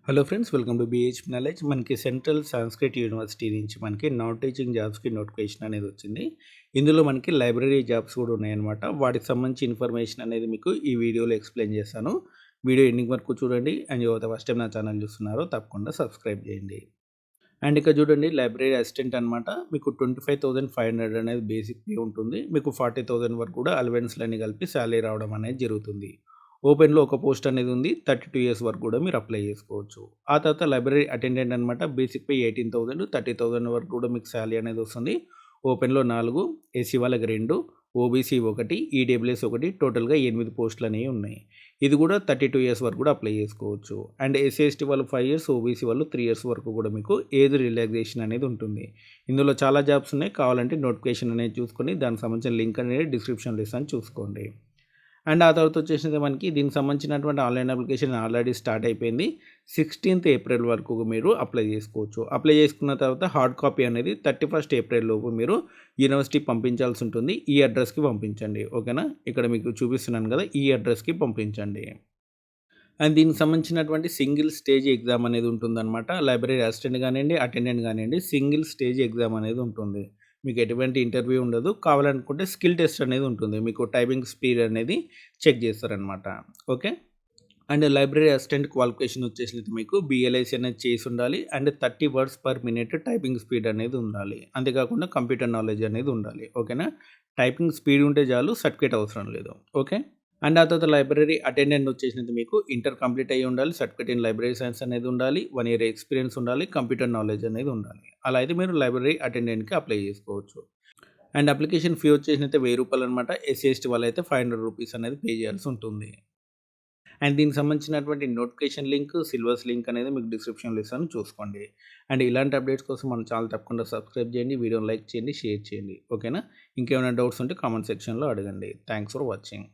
Hello friends, welcome to BH knowledge. మనకి central Sanskrit university నుంచి మనకి నాన్ టీచింగ్ జాబ్స్కి నోటిఫికేషన్ అనేది వచ్చింది. ఇందులో మనకి లైబ్రరీ జాబ్స్ కూడా ఉన్నాయన్నమాట. వాటికి సంబంధించి ఇన్ఫర్మేషన్ అనేది మీకు ఈ వీడియోలో ఎక్స్ప్లెయిన్ చేస్తాను. వీడియో ఎండింగ్ వరకు చూడండి. అండ్ యువత ఫస్ట్ టైం నా ఛానల్ చూస్తున్నారో తప్పకుండా సబ్స్క్రైబ్ చేయండి. అండ్ ఇక్కడ చూడండి, లైబ్రరీ అసిస్టెంట్ అనమాట. మీకు 25,500 అనేది బేసిక్ పే ఉంటుంది. మీకు 40,000 వరకు కూడా అలవెన్స్లన్నీ కలిపి శాలరీ రావడం అనేది జరుగుతుంది. ఓపెన్‌లో ఒక పోస్ట్ అనేది ఉంది. 32 ఇయర్స్ వరకు కూడా మీరు అప్లై చేసుకోవచ్చు. ఆ తర్వాత లైబ్రరీ అటెండెంట్ అనమాట. బేసిక్ పే 18,000, 30,000 వరకు కూడా మీకు శాలరీ అనేది వస్తుంది. ఓపెన్‌లో 4, ఎస్సీ వాళ్ళకి 2, ఓబీసీ 1, ఈడబ్ల్యూఎస్ 1, టోటల్‌గా 8 పోస్టులు అనేవి ఉన్నాయి. ఇది కూడా 32 ఇయర్స్ వరకు కూడా అప్లై చేసుకోవచ్చు. అండ్ ఎస్సీ, ఎస్టీ వాళ్ళు 5 ఇయర్స్, ఓబీసీ వాళ్ళు 3 ఇయర్స్ వరకు కూడా మీకు ఏజ్ రిలాక్సేషన్ అనేది ఉంటుంది. ఇందులో చాలా జాబ్స్ ఉన్నాయి. కావాలంటే నోటిఫికేషన్ అనేది చూసుకొని దానికి సంబంధించిన లింక్ అనేది డిస్క్రిప్షన్‌లో ఇస్తాను, చూసుకోండి. అండ్ ఆ తర్వాత వచ్చేసింది మనకి దీనికి సంబంధించినటువంటి ఆన్లైన్ అప్లికేషన్ ఆల్రెడీ స్టార్ట్ అయిపోయింది. 16th ఏప్రిల్ వరకు మీరు అప్లై చేసుకోవచ్చు. అప్లై చేసుకున్న తర్వాత హార్డ్ కాపీ అనేది 31st ఏప్రిల్ లోపు మీరు యూనివర్సిటీ పంపించాల్సి ఉంటుంది. ఈ అడ్రస్‌కి పంపించండి. ఓకేనా? ఇక్కడ మీకు చూపిస్తున్నాను కదా, ఈ అడ్రస్‌కి పంపించండి. అండ్ దీనికి సంబంధించినటువంటి సింగిల్ స్టేజ్ ఎగ్జామ్ అనేది ఉంటుందన్నమాట. లైబ్రరీ అసిస్టెంట్ గానియండి, అటెండెంట్ గానియండి, సింగిల్ స్టేజ్ ఎగ్జామ్ అనేది ఉంటుంది. మీకు ఎటువంటి ఇంటర్వ్యూ ఉండదు. కావాలనుకుంటే స్కిల్ టెస్ట్ అనేది ఉంటుంది. మీకు టైపింగ్ స్పీడ్ అనేది చెక్ చేస్తారనమాట. Okay. And library assistant qualification వచ్చేసినట్టు మీకు బీఎల్ఐసీ అనేది చేసి ఉండాలి. And 30 words per minute typing speed అనేది ఉండాలి. అంతేకాకుండా కంప్యూటర్ నాలెడ్జ్ అనేది ఉండాలి. ఓకేనా? టైపింగ్ స్పీడ్ ఉంటే చాలు, సర్టిఫికేట్ అవసరం లేదు. ఓకే. అండ్ ఆ తర్వాత లైబ్రరీ అటెండెంట్ వచ్చేసినది మీకు ఇంటర్ కంప్లీట్ అయ్యి ఉండాలి. సర్టిఫికేట్ ఇన్ లైబ్రరీ సైన్స్ అనేది ఉండాలి. 1 ఇయర్ ఎక్స్పీరియన్స్ ఉండాలి. కంప్యూటర్ నాలెడ్జ్ అనేది ఉండాలి. అలా అయితే మీరు లైబ్రరీ అటెండెంట్‌కి అప్లై చేసుకోవచ్చు. అండ్ అప్లికేషన్ ఫీ వచ్చేసినైతే రూ. 1000 అనమాట. ఎస్సీ, ఎస్టీ వాళ్ళైతే రూ. 500 అనేది పే చేయాల్సి ఉంటుంది. అండ్ దీనికి సంబంధించినటువంటి నోటిఫికేషన్ లింక్, సిలబస్ లింక్ అనేది మీకు డిస్క్రిప్షన్‌లో ఇస్తాను, చూసుకోండి. అండ్ ఇలాంటి అప్డేట్స్ కోసం మన ఛానల్ తప్పకుండా సబ్స్క్రైబ్ చేయండి. వీడియోని లైక్ చేయండి, షేర్ చేయండి. ఓకేనా? ఇంకేమైనా డౌట్స్ ఉంటే కామెంట్ సెక్షన్‌లో అడగండి. Thanks for watching.